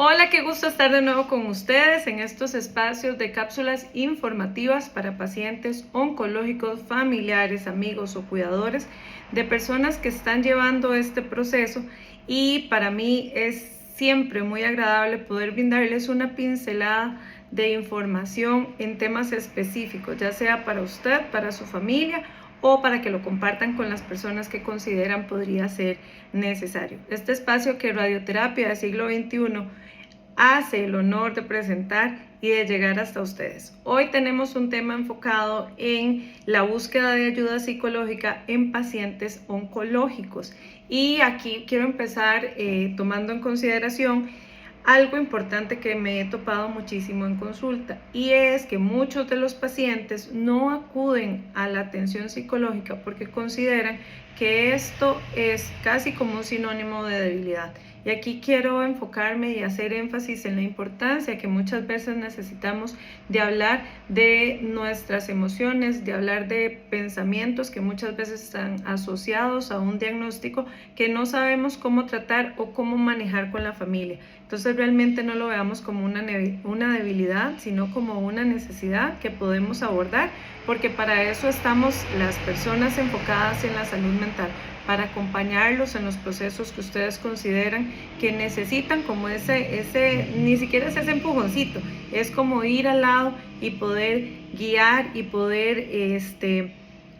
Hola, qué gusto estar de nuevo con ustedes en estos espacios de cápsulas informativas para pacientes oncológicos, familiares, amigos o cuidadores de personas que están llevando este proceso, y para mí es siempre muy agradable poder brindarles una pincelada de información en temas específicos, ya sea para usted, para su familia o para que lo compartan con las personas que consideran podría ser necesario. Este espacio que Radioterapia del Siglo XXI hace el honor de presentar y de llegar hasta ustedes. Hoy tenemos un tema enfocado en la búsqueda de ayuda psicológica en pacientes oncológicos, y aquí quiero empezar tomando en consideración algo importante que me he topado muchísimo en consulta, y es que muchos de los pacientes no acuden a la atención psicológica porque consideran que esto es casi como un sinónimo de debilidad. Y aquí quiero enfocarme y hacer énfasis en la importancia que muchas veces necesitamos de hablar de nuestras emociones, de hablar de pensamientos que muchas veces están asociados a un diagnóstico que no sabemos cómo tratar o cómo manejar con la familia. Entonces realmente no lo veamos como una debilidad, sino como una necesidad que podemos abordar, porque para eso estamos las personas enfocadas en la salud mental, para acompañarlos en los procesos que ustedes consideran que necesitan, como ese ni siquiera es ese empujoncito, es como ir al lado y poder guiar y poder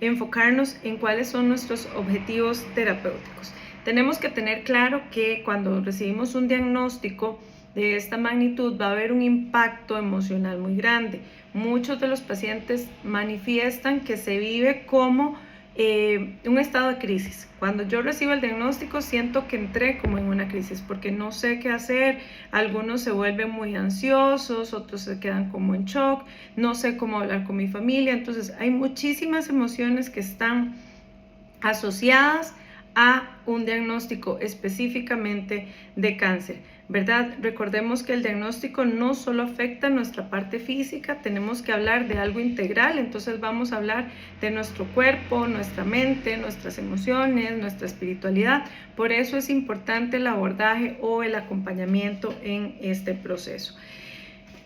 enfocarnos en cuáles son nuestros objetivos terapéuticos. Tenemos que tener claro que cuando recibimos un diagnóstico de esta magnitud va a haber un impacto emocional muy grande. Muchos de los pacientes manifiestan que se vive como un estado de crisis. Cuando yo recibo el diagnóstico siento que entré como en una crisis porque no sé qué hacer. Algunos se vuelven muy ansiosos, otros se quedan como en shock, no sé cómo hablar con mi familia. Entonces hay muchísimas emociones que están asociadas a un diagnóstico específicamente de cáncer, ¿verdad? Recordemos que el diagnóstico no solo afecta nuestra parte física, tenemos que hablar de algo integral. Entonces vamos a hablar de nuestro cuerpo, nuestra mente, nuestras emociones, nuestra espiritualidad. Por eso es importante el abordaje o el acompañamiento en este proceso.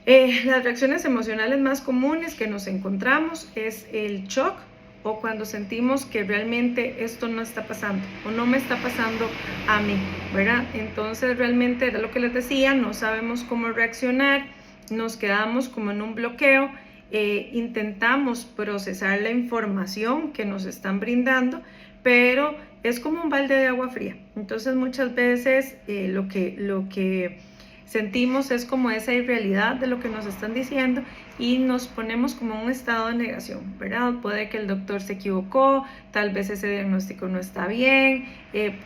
Las reacciones emocionales más comunes que nos encontramos es el shock, o cuando sentimos que realmente esto no está pasando o no me está pasando a mí, ¿verdad? Entonces realmente era lo que les decía, no sabemos cómo reaccionar, nos quedamos como en un bloqueo, intentamos procesar la información que nos están brindando, pero es como un balde de agua fría. Entonces muchas veces lo que sentimos es como esa irrealidad de lo que nos están diciendo y nos ponemos como en un estado de negación, ¿verdad? Puede que el doctor se equivocó, tal vez ese diagnóstico no está bien,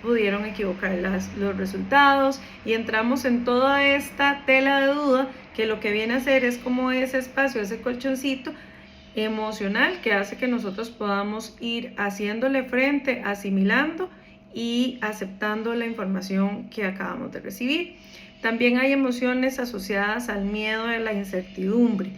pudieron equivocar los resultados, y entramos en toda esta tela de duda que lo que viene a hacer es como ese espacio, ese colchoncito emocional que hace que nosotros podamos ir haciéndole frente, asimilando y aceptando la información que acabamos de recibir. También hay emociones asociadas al miedo y a la incertidumbre.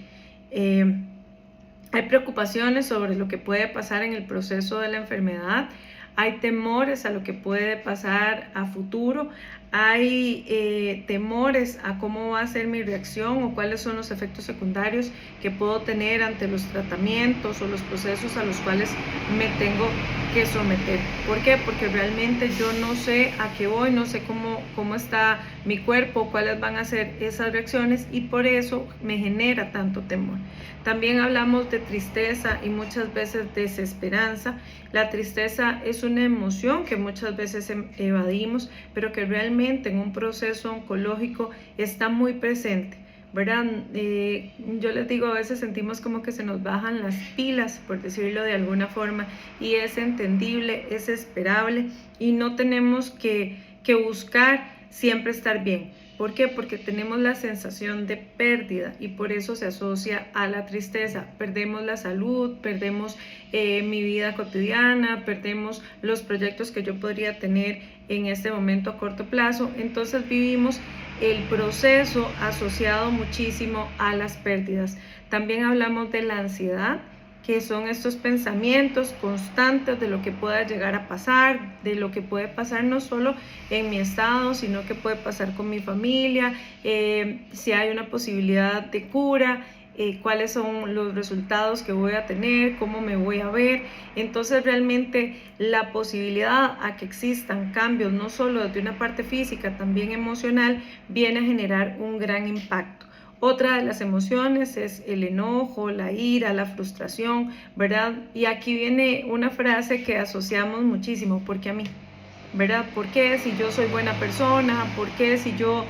Hay preocupaciones sobre lo que puede pasar en el proceso de la enfermedad, hay temores a lo que puede pasar a futuro, hay temores a cómo va a ser mi reacción o cuáles son los efectos secundarios que puedo tener ante los tratamientos o los procesos a los cuales me tengo que someter. ¿Por qué? Porque realmente yo no sé a qué voy, no sé cómo está mi cuerpo, cuáles van a ser esas reacciones, y por eso me genera tanto temor. También hablamos de tristeza y muchas veces desesperanza. La tristeza es una emoción que muchas veces evadimos, pero que realmente en un proceso oncológico está muy presente, ¿verdad? Yo les digo, a veces sentimos como que se nos bajan las pilas, por decirlo de alguna forma, y es entendible, es esperable, y no tenemos que buscar siempre estar bien. ¿Por qué? Porque tenemos la sensación de pérdida y por eso se asocia a la tristeza. Perdemos la salud, perdemos mi vida cotidiana, perdemos los proyectos que yo podría tener en este momento a corto plazo. Entonces vivimos el proceso asociado muchísimo a las pérdidas. También hablamos de la ansiedad que son estos pensamientos constantes de lo que pueda llegar a pasar, de lo que puede pasar no solo en mi estado, sino que puede pasar con mi familia, si hay una posibilidad de cura, cuáles son los resultados que voy a tener, cómo me voy a ver. Entonces realmente la posibilidad a que existan cambios, no solo desde una parte física, también emocional, viene a generar un gran impacto. Otra de las emociones es el enojo, la ira, la frustración, ¿verdad? Y aquí viene una frase que asociamos muchísimo, ¿por qué a mí? ¿Verdad? ¿Por qué si yo soy buena persona? ¿Por qué si yo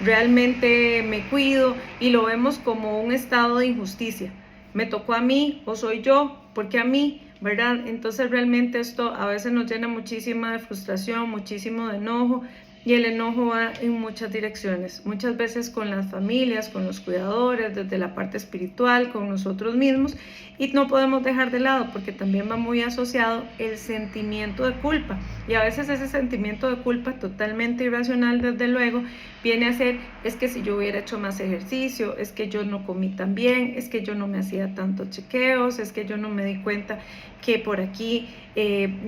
realmente me cuido? Y lo vemos como un estado de injusticia. ¿Me tocó a mí o soy yo? ¿Por qué a mí? ¿Verdad? Entonces realmente esto a veces nos llena muchísima de frustración, muchísimo de enojo. Y el enojo va en muchas direcciones, muchas veces con las familias, con los cuidadores, desde la parte espiritual, con nosotros mismos, y no podemos dejar de lado porque también va muy asociado el sentimiento de culpa, y a veces ese sentimiento de culpa totalmente irracional, desde luego, viene a ser, es que si yo hubiera hecho más ejercicio, es que yo no comí tan bien, es que yo no me hacía tantos chequeos, es que yo no me di cuenta que por aquí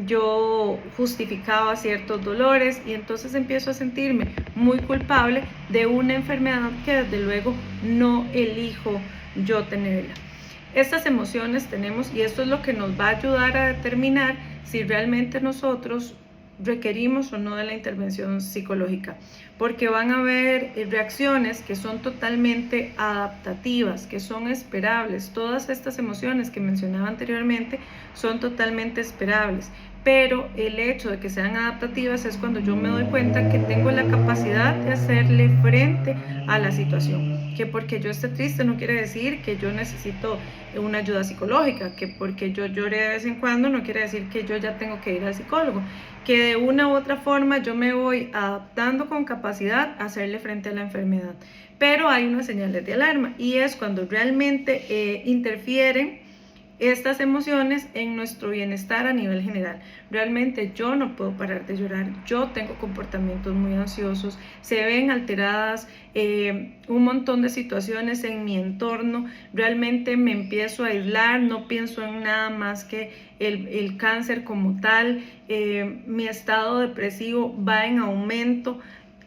yo justificaba ciertos dolores, y entonces empiezo a sentirme muy culpable de una enfermedad que desde luego no elijo yo tenerla. Estas emociones tenemos, y esto es lo que nos va a ayudar a determinar si realmente nosotros requerimos o no de la intervención psicológica, porque van a haber reacciones que son totalmente adaptativas, que son esperables. Todas estas emociones que mencionaba anteriormente son totalmente esperables, pero el hecho de que sean adaptativas es cuando yo me doy cuenta que tengo la capacidad de hacerle frente a la situación. Que porque yo esté triste no quiere decir que yo necesito una ayuda psicológica, que porque yo llore de vez en cuando no quiere decir que yo ya tengo que ir al psicólogo, que de una u otra forma yo me voy adaptando con capacidad a hacerle frente a la enfermedad. Pero hay unas señales de alarma, y es cuando realmente interfieren estas emociones en nuestro bienestar a nivel general. Realmente yo no puedo parar de llorar, yo tengo comportamientos muy ansiosos, se ven alteradas un montón de situaciones en mi entorno, realmente me empiezo a aislar, no pienso en nada más que el cáncer como tal, mi estado depresivo va en aumento.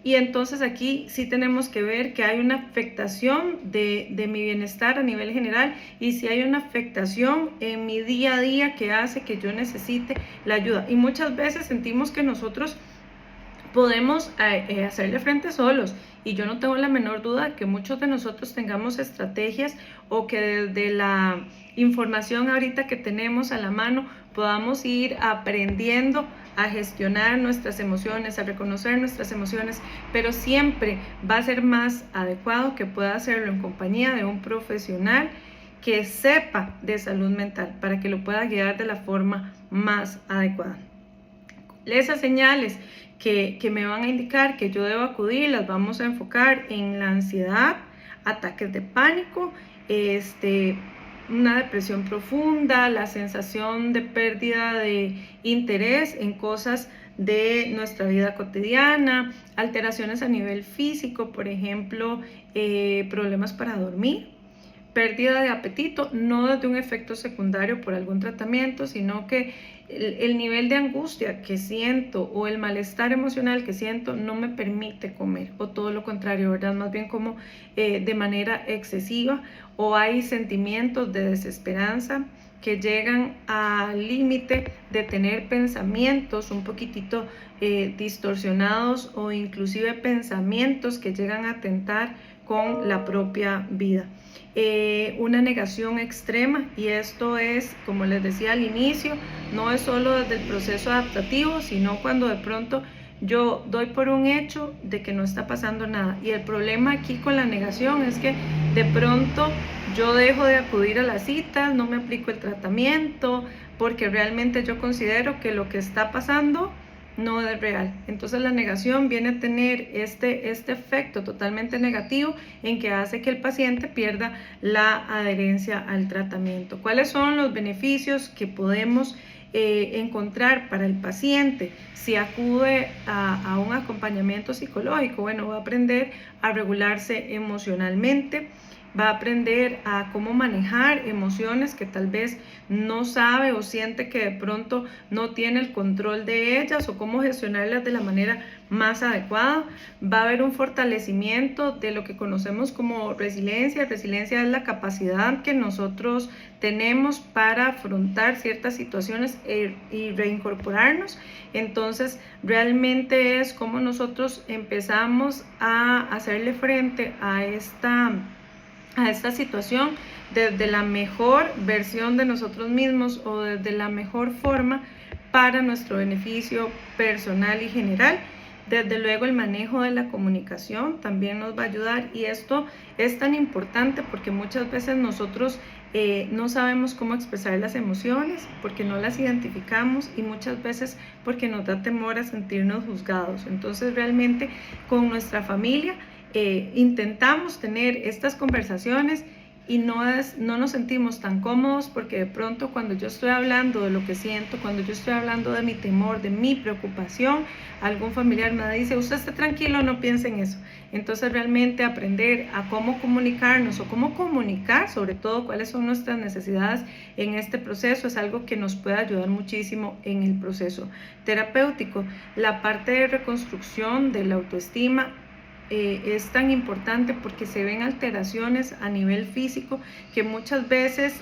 Y entonces aquí sí tenemos que ver que hay una afectación de mi bienestar a nivel general, y si hay una afectación en mi día a día que hace que yo necesite la ayuda. Y muchas veces sentimos que nosotros podemos hacerle frente solos, y yo no tengo la menor duda que muchos de nosotros tengamos estrategias, o que desde la información ahorita que tenemos a la mano podamos ir aprendiendo a gestionar nuestras emociones, a reconocer nuestras emociones, pero siempre va a ser más adecuado que pueda hacerlo en compañía de un profesional que sepa de salud mental, para que lo pueda guiar de la forma más adecuada. Esas señales que me van a indicar que yo debo acudir, las vamos a enfocar en la ansiedad, ataques de pánico, una depresión profunda, la sensación de pérdida de interés en cosas de nuestra vida cotidiana, alteraciones a nivel físico, por ejemplo, problemas para dormir, pérdida de apetito, no desde un efecto secundario por algún tratamiento, sino que el nivel de angustia que siento o el malestar emocional que siento no me permite comer, o todo lo contrario, ¿verdad? Más bien como de manera excesiva, o hay sentimientos de desesperanza que llegan al límite de tener pensamientos un poquitito distorsionados, o inclusive pensamientos que llegan a atentar con la propia vida. Una negación extrema, y esto es, como les decía al inicio, no es solo desde el proceso adaptativo, sino cuando de pronto yo doy por un hecho de que no está pasando nada. Y el problema aquí con la negación es que de pronto yo dejo de acudir a las citas, no me aplico el tratamiento, porque realmente yo considero que lo que está pasando no es real. Entonces la negación viene a tener este efecto totalmente negativo, en que hace que el paciente pierda la adherencia al tratamiento. ¿Cuáles son los beneficios que podemos encontrar para el paciente si acude a un acompañamiento psicológico? Bueno, va a aprender a regularse emocionalmente, va a aprender a cómo manejar emociones que tal vez no sabe o siente que de pronto no tiene el control de ellas, o cómo gestionarlas de la manera más adecuada. Va a haber un fortalecimiento de lo que conocemos como resiliencia. Resiliencia es la capacidad que nosotros tenemos para afrontar ciertas situaciones y reincorporarnos. Entonces, realmente es como nosotros empezamos a hacerle frente a esta situación desde la mejor versión de nosotros mismos, o desde la mejor forma para nuestro beneficio personal y general. Desde luego, el manejo de la comunicación también nos va a ayudar, y esto es tan importante porque muchas veces nosotros no sabemos cómo expresar las emociones porque no las identificamos, y muchas veces porque nos da temor a sentirnos juzgados. Entonces, realmente con nuestra familia intentamos tener estas conversaciones, y no nos sentimos tan cómodos porque de pronto cuando yo estoy hablando de lo que siento, cuando yo estoy hablando de mi temor, de mi preocupación, algún familiar me dice: usted esté tranquilo, no piense en eso. Entonces, realmente aprender a cómo comunicarnos, o cómo comunicar sobre todo cuáles son nuestras necesidades en este proceso, es algo que nos puede ayudar muchísimo en el proceso terapéutico. La parte de reconstrucción de la autoestima es tan importante porque se ven alteraciones a nivel físico que muchas veces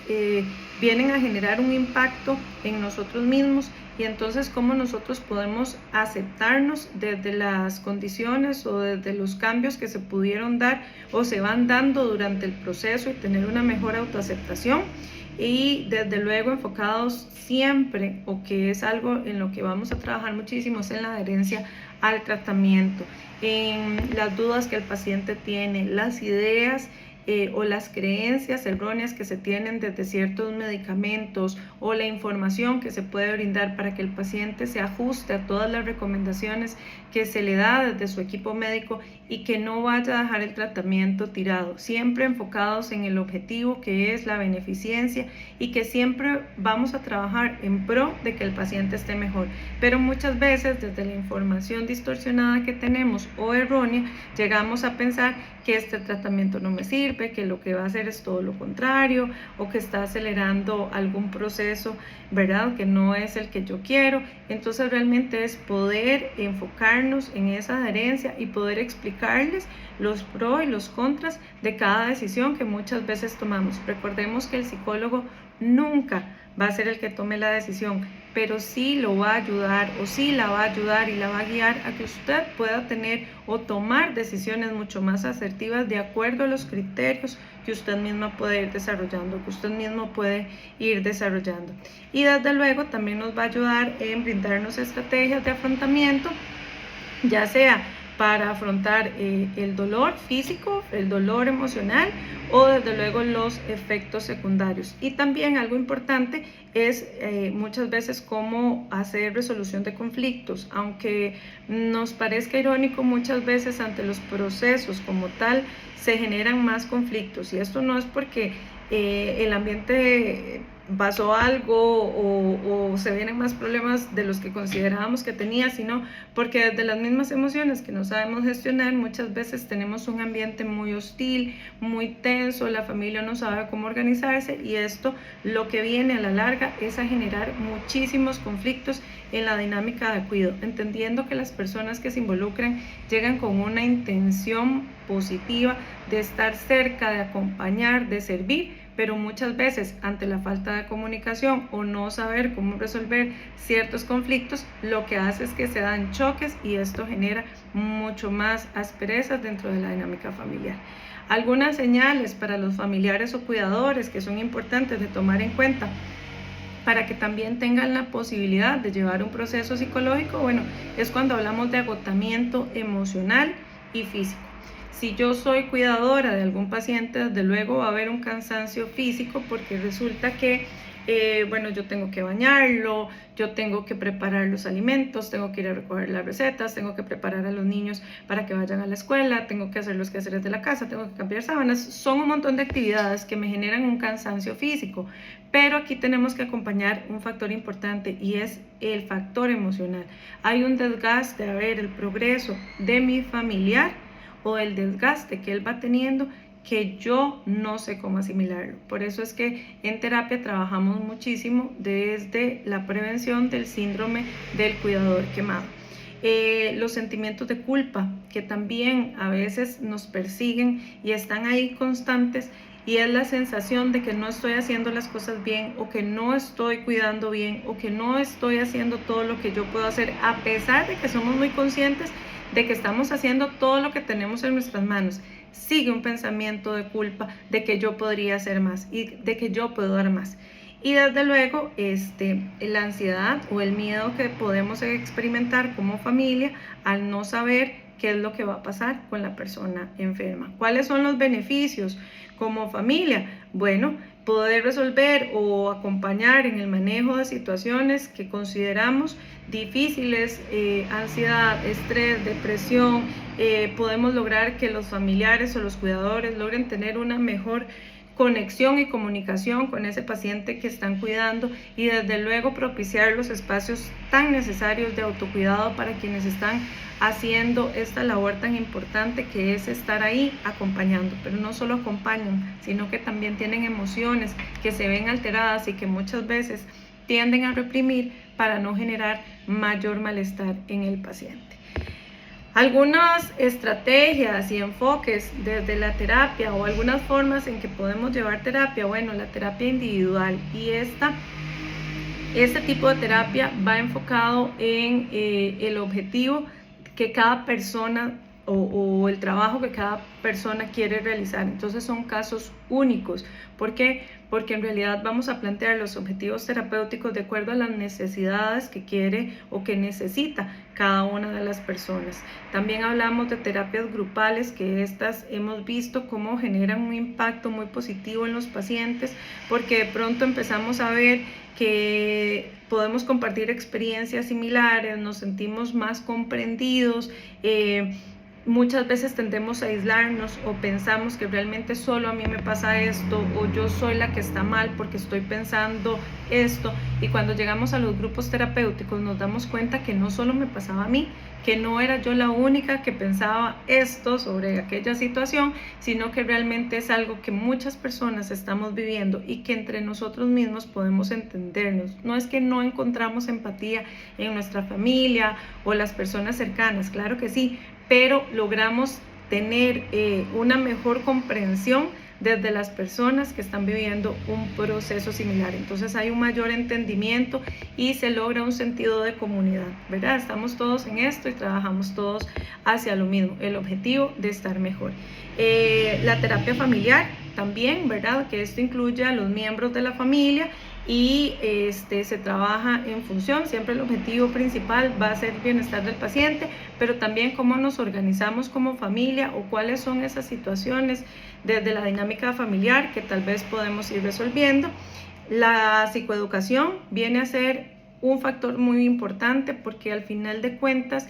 vienen a generar un impacto en nosotros mismos, y entonces cómo nosotros podemos aceptarnos desde las condiciones o desde los cambios que se pudieron dar o se van dando durante el proceso, y tener una mejor autoaceptación. Y desde luego enfocados siempre, o que es algo en lo que vamos a trabajar muchísimo, es en la adherencia al tratamiento, en las dudas que el paciente tiene, las ideas o las creencias erróneas que se tienen desde ciertos medicamentos, o la información que se puede brindar para que el paciente se ajuste a todas las recomendaciones que se le da desde su equipo médico, y que no vaya a dejar el tratamiento tirado, siempre enfocados en el objetivo que es la beneficencia, y que siempre vamos a trabajar en pro de que el paciente esté mejor. Pero muchas veces desde la información distorsionada que tenemos o errónea, llegamos a pensar que este tratamiento no me sirve, que lo que va a hacer es todo lo contrario, o que está acelerando algún proceso, ¿verdad?, que no es el que yo quiero. Entonces, realmente es poder enfocarnos en esa adherencia y poder explicarles los pros y los contras de cada decisión que muchas veces tomamos. Recordemos que el psicólogo nunca va a ser el que tome la decisión, pero sí lo va a ayudar, o sí la va a ayudar y la va a guiar a que usted pueda tener o tomar decisiones mucho más asertivas de acuerdo a los criterios que usted misma puede ir desarrollando, que usted mismo puede ir desarrollando. Y desde luego también nos va a ayudar en brindarnos estrategias de afrontamiento, ya sea para afrontar el dolor físico, el dolor emocional, o desde luego los efectos secundarios. Y también algo importante es muchas veces cómo hacer resolución de conflictos. Aunque nos parezca irónico, muchas veces ante los procesos como tal se generan más conflictos, y esto no es porque el ambiente pasó algo o se vienen más problemas de los que considerábamos que tenía, sino porque desde las mismas emociones que no sabemos gestionar, muchas veces tenemos un ambiente muy hostil, muy tenso, la familia no sabe cómo organizarse, y esto lo que viene a la larga es a generar muchísimos conflictos en la dinámica de cuidado, entendiendo que las personas que se involucran llegan con una intención positiva de estar cerca, de acompañar, de servir, pero muchas veces ante la falta de comunicación o no saber cómo resolver ciertos conflictos, lo que hace es que se dan choques, y esto genera mucho más asperezas dentro de la dinámica familiar. Algunas señales para los familiares o cuidadores que son importantes de tomar en cuenta para que también tengan la posibilidad de llevar un proceso psicológico, bueno, es cuando hablamos de agotamiento emocional y físico. Si yo soy cuidadora de algún paciente, desde luego va a haber un cansancio físico, porque resulta que bueno, yo tengo que bañarlo, yo tengo que preparar los alimentos, tengo que ir a recoger las recetas, tengo que preparar a los niños para que vayan a la escuela, tengo que hacer los quehaceres de la casa, tengo que cambiar sábanas. Son un montón de actividades que me generan un cansancio físico, pero aquí tenemos que acompañar un factor importante, y es el factor emocional. Hay un desgaste a ver el progreso de mi familiar, o el desgaste que él va teniendo, que yo no sé cómo asimilarlo. Por eso es que en terapia trabajamos muchísimo desde la prevención del síndrome del cuidador quemado. Los sentimientos de culpa, que también a veces nos persiguen y están ahí constantes, y es la sensación de que no estoy haciendo las cosas bien, o que no estoy cuidando bien, o que no estoy haciendo todo lo que yo puedo hacer, a pesar de que somos muy conscientes de que estamos haciendo todo lo que tenemos en nuestras manos. Sigue un pensamiento de culpa, de que yo podría hacer más y de que yo puedo dar más. Y desde luego, la ansiedad o el miedo que podemos experimentar como familia al no saber qué es lo que va a pasar con la persona enferma. ¿Cuáles son los beneficios como familia? Bueno, poder resolver o acompañar en el manejo de situaciones que consideramos difíciles, ansiedad, estrés, depresión. Podemos lograr que los familiares o los cuidadores logren tener una mejor conexión y comunicación con ese paciente que están cuidando, y desde luego propiciar los espacios tan necesarios de autocuidado para quienes están haciendo esta labor tan importante que es estar ahí acompañando. Pero no solo acompañan, sino que también tienen emociones que se ven alteradas y que muchas veces tienden a reprimir para no generar mayor malestar en el paciente. Algunas estrategias y enfoques desde la terapia, o algunas formas en que podemos llevar terapia. Bueno, la terapia individual, y este tipo de terapia va enfocado en el objetivo que cada persona o el trabajo que cada persona quiere realizar. Entonces son casos únicos. ¿Por qué? Porque en realidad vamos a plantear los objetivos terapéuticos de acuerdo a las necesidades que quiere o que necesita cada una de las personas. También hablamos de terapias grupales, que estas hemos visto cómo generan un impacto muy positivo en los pacientes, porque de pronto empezamos a ver que podemos compartir experiencias similares, nos sentimos más comprendidos. Muchas veces tendemos a aislarnos o pensamos que realmente solo a mí me pasa esto, o yo soy la que está mal porque estoy pensando esto. Y cuando llegamos a los grupos terapéuticos nos damos cuenta que no solo me pasaba a mí, que no era yo la única que pensaba esto sobre aquella situación, sino que realmente es algo que muchas personas estamos viviendo y que entre nosotros mismos podemos entendernos. No es que no encontramos empatía en nuestra familia o las personas cercanas, claro que sí, pero logramos tener una mejor comprensión desde las personas que están viviendo un proceso similar. Entonces hay un mayor entendimiento y se logra un sentido de comunidad, ¿verdad? Estamos todos en esto y trabajamos todos hacia lo mismo, el objetivo de estar mejor. La terapia familiar también, ¿verdad? Que esto incluye a los miembros de la familia y se trabaja en función, siempre el objetivo principal va a ser el bienestar del paciente, pero también cómo nos organizamos como familia o cuáles son esas situaciones desde la dinámica familiar que tal vez podemos ir resolviendo. La psicoeducación viene a ser un factor muy importante, porque al final de cuentas,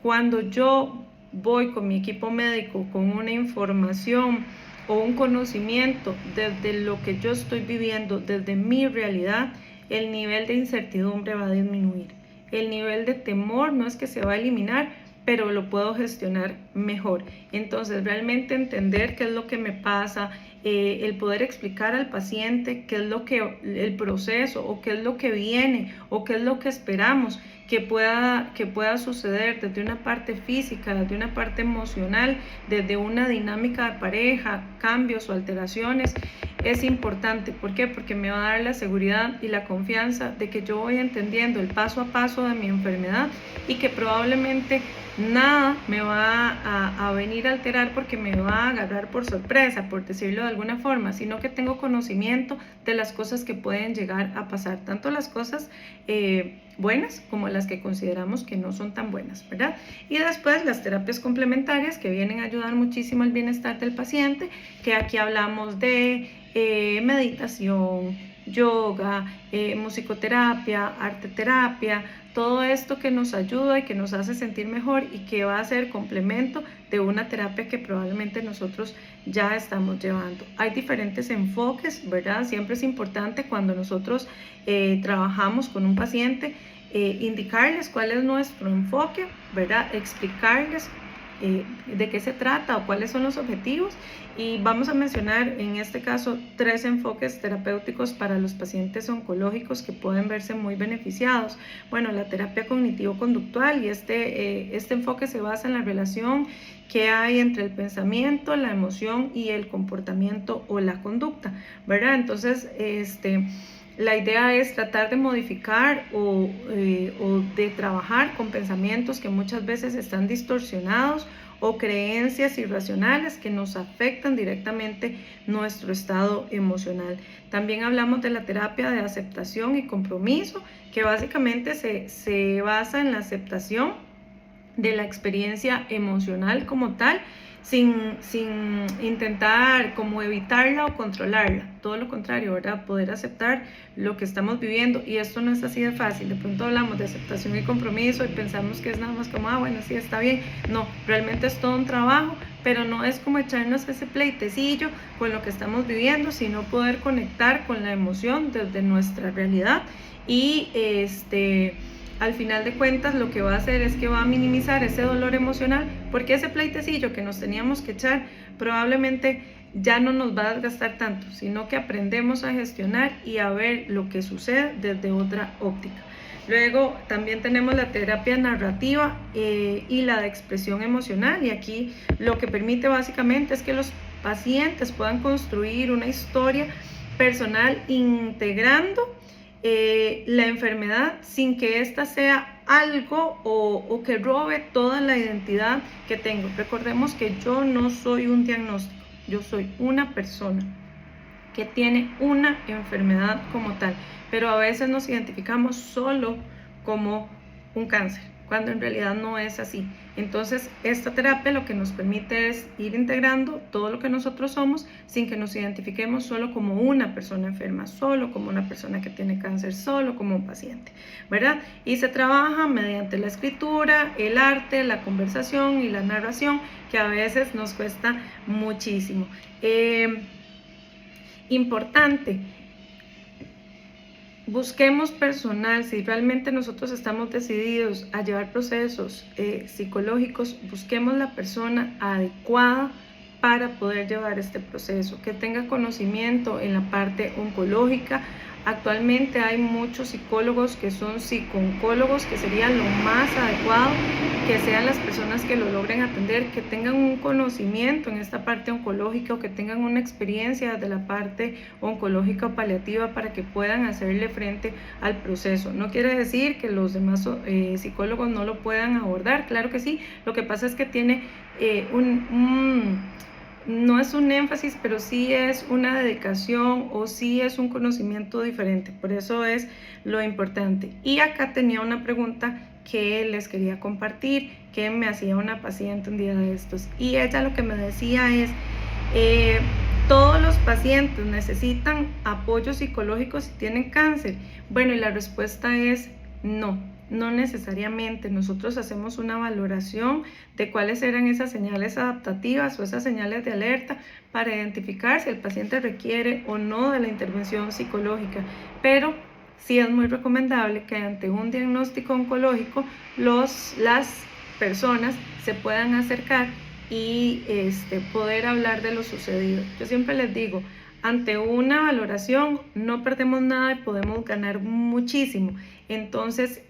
cuando yo voy con mi equipo médico con una información o un conocimiento desde lo que yo estoy viviendo, desde mi realidad, el nivel de incertidumbre va a disminuir. El nivel de temor no es que se va a eliminar, pero lo puedo gestionar mejor. Entonces, realmente entender qué es lo que me pasa, el poder explicar al paciente qué es lo que el proceso, o qué es lo que viene, o qué es lo que esperamos que pueda suceder desde una parte física, desde una parte emocional, desde una dinámica de pareja, cambios o alteraciones, es importante. ¿Por qué? Porque me va a dar la seguridad y la confianza de que yo voy entendiendo el paso a paso de mi enfermedad, y que probablemente nada me va a venir a alterar porque me va a agarrar por sorpresa, por decirlo de alguna forma, sino que tengo conocimiento de las cosas que pueden llegar a pasar, tanto las cosas buenas como las que consideramos que no son tan buenas, ¿verdad? Y después las terapias complementarias, que vienen a ayudar muchísimo al bienestar del paciente, que aquí hablamos de meditación, yoga, musicoterapia, arteterapia, todo esto que nos ayuda y que nos hace sentir mejor, y que va a ser complemento de una terapia que probablemente nosotros ya estamos llevando. Hay diferentes enfoques, ¿verdad? Siempre es importante cuando nosotros trabajamos con un paciente, indicarles cuál es nuestro enfoque, ¿verdad? Explicarles de qué se trata o cuáles son los objetivos, y vamos a mencionar en este caso 3 enfoques terapéuticos para los pacientes oncológicos que pueden verse muy beneficiados. Bueno, la terapia cognitivo-conductual, y este enfoque se basa en la relación que hay entre el pensamiento, la emoción y el comportamiento o la conducta, ¿verdad? Entonces, la idea es tratar de modificar o de trabajar con pensamientos que muchas veces están distorsionados o creencias irracionales que nos afectan directamente nuestro estado emocional. También hablamos de la terapia de aceptación y compromiso, que básicamente se basa en la aceptación de la experiencia emocional como tal, sin intentar como evitarla o controlarla, todo lo contrario, ¿verdad? Poder aceptar lo que estamos viviendo, y esto no es así de fácil. De pronto hablamos de aceptación y compromiso y pensamos que es nada más como, bueno, sí, está bien. No, realmente es todo un trabajo, pero no es como echarnos ese pleitecillo con lo que estamos viviendo, sino poder conectar con la emoción desde nuestra realidad, y al final de cuentas lo que va a hacer es que va a minimizar ese dolor emocional, porque ese pleitecillo que nos teníamos que echar probablemente ya no nos va a desgastar tanto, sino que aprendemos a gestionar y a ver lo que sucede desde otra óptica. Luego también tenemos la terapia narrativa y la de expresión emocional, y aquí lo que permite básicamente es que los pacientes puedan construir una historia personal integrando la enfermedad sin que ésta sea algo o que robe toda la identidad que tengo. Recordemos que yo no soy un diagnóstico, yo soy una persona que tiene una enfermedad como tal, pero a veces nos identificamos solo como un cáncer, cuando en realidad no es así. Entonces, esta terapia lo que nos permite es ir integrando todo lo que nosotros somos sin que nos identifiquemos solo como una persona enferma, solo como una persona que tiene cáncer, solo como un paciente, ¿verdad? Y se trabaja mediante la escritura, el arte, la conversación y la narración, que a veces nos cuesta muchísimo. Importante, busquemos personal. Si realmente nosotros estamos decididos a llevar procesos psicológicos, busquemos la persona adecuada para poder llevar este proceso, que tenga conocimiento en la parte oncológica. Actualmente hay muchos psicólogos que son psico-oncólogos, que sería lo más adecuado, que sean las personas que lo logren atender, que tengan un conocimiento en esta parte oncológica o que tengan una experiencia de la parte oncológica o paliativa para que puedan hacerle frente al proceso. No quiere decir que los demás psicólogos no lo puedan abordar, claro que sí. Lo que pasa es que tiene no es un énfasis, pero sí es una dedicación o sí es un conocimiento diferente. Por eso es lo importante. Y acá tenía una pregunta que les quería compartir, que me hacía una paciente un día de estos, y ella lo que me decía es, todos los pacientes necesitan apoyo psicológico si tienen cáncer. Bueno, y la respuesta es no. No necesariamente. Nosotros hacemos una valoración de cuáles eran esas señales adaptativas o esas señales de alerta para identificar si el paciente requiere o no de la intervención psicológica, pero sí es muy recomendable que ante un diagnóstico oncológico las personas se puedan acercar y poder hablar de lo sucedido. Yo siempre les digo, ante una valoración no perdemos nada y podemos ganar muchísimo. Entonces,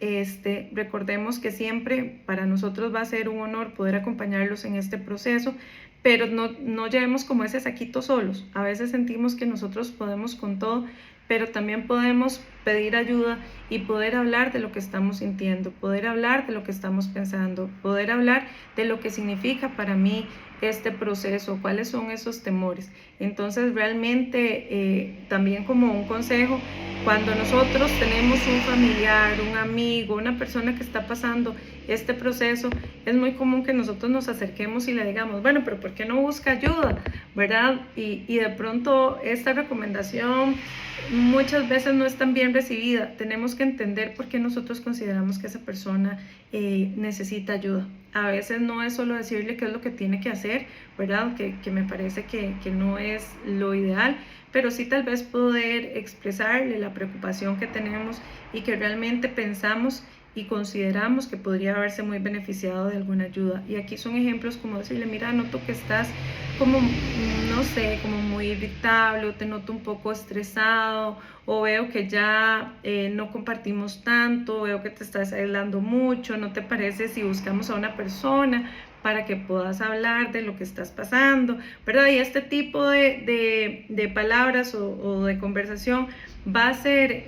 recordemos que siempre para nosotros va a ser un honor poder acompañarlos en este proceso, pero no llevemos como ese saquito solos. A veces sentimos que nosotros podemos con todo, pero también podemos pedir ayuda y poder hablar de lo que estamos sintiendo, poder hablar de lo que estamos pensando, poder hablar de lo que significa para mí este proceso, cuáles son esos temores. Entonces, realmente también como un consejo, cuando nosotros tenemos un familiar, un amigo, una persona que está pasando este proceso, es muy común que nosotros nos acerquemos y le digamos, bueno, pero ¿por qué no busca ayuda? ¿Verdad? Y de pronto esta recomendación muchas veces no es tan bien recibida. Tenemos que entender por qué nosotros consideramos que esa persona necesita ayuda. A veces no es solo decirle qué es lo que tiene que hacer, ¿verdad? Que me parece que no es lo ideal, pero sí tal vez poder expresarle la preocupación que tenemos y que realmente pensamos y consideramos que podría haberse muy beneficiado de alguna ayuda. Y aquí son ejemplos como decirle, mira, noto que estás como, no sé, como muy irritable, o te noto un poco estresado, o veo que ya no compartimos tanto, veo que te estás aislando mucho, ¿no te parece si buscamos a una persona para que puedas hablar de lo que estás pasando, ¿verdad? Y este tipo de palabras o de conversación va a ser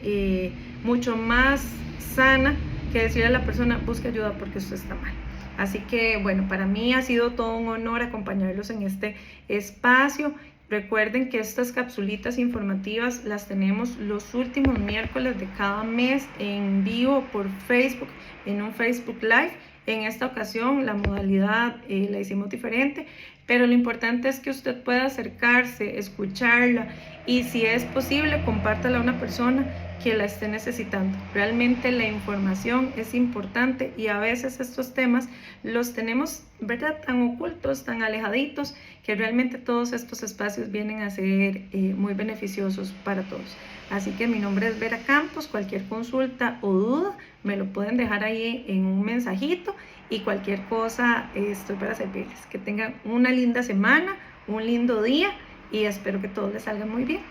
mucho más sana que decirle a la persona, busque ayuda porque usted está mal. Así que bueno, para mí ha sido todo un honor acompañarlos en este espacio. Recuerden que estas capsulitas informativas las tenemos los últimos miércoles de cada mes en vivo por Facebook, en un Facebook Live. En esta ocasión la modalidad la hicimos diferente, pero lo importante es que usted pueda acercarse, escucharla y si es posible, compártala a una persona que la esté necesitando. Realmente la información es importante y a veces estos temas los tenemos, ¿verdad?, tan ocultos, tan alejaditos, que realmente todos estos espacios vienen a ser muy beneficiosos para todos. Así que mi nombre es Vera Campos, cualquier consulta o duda me lo pueden dejar ahí en un mensajito y cualquier cosa estoy para servirles. Que tengan una linda semana, un lindo día y espero que todo les salga muy bien.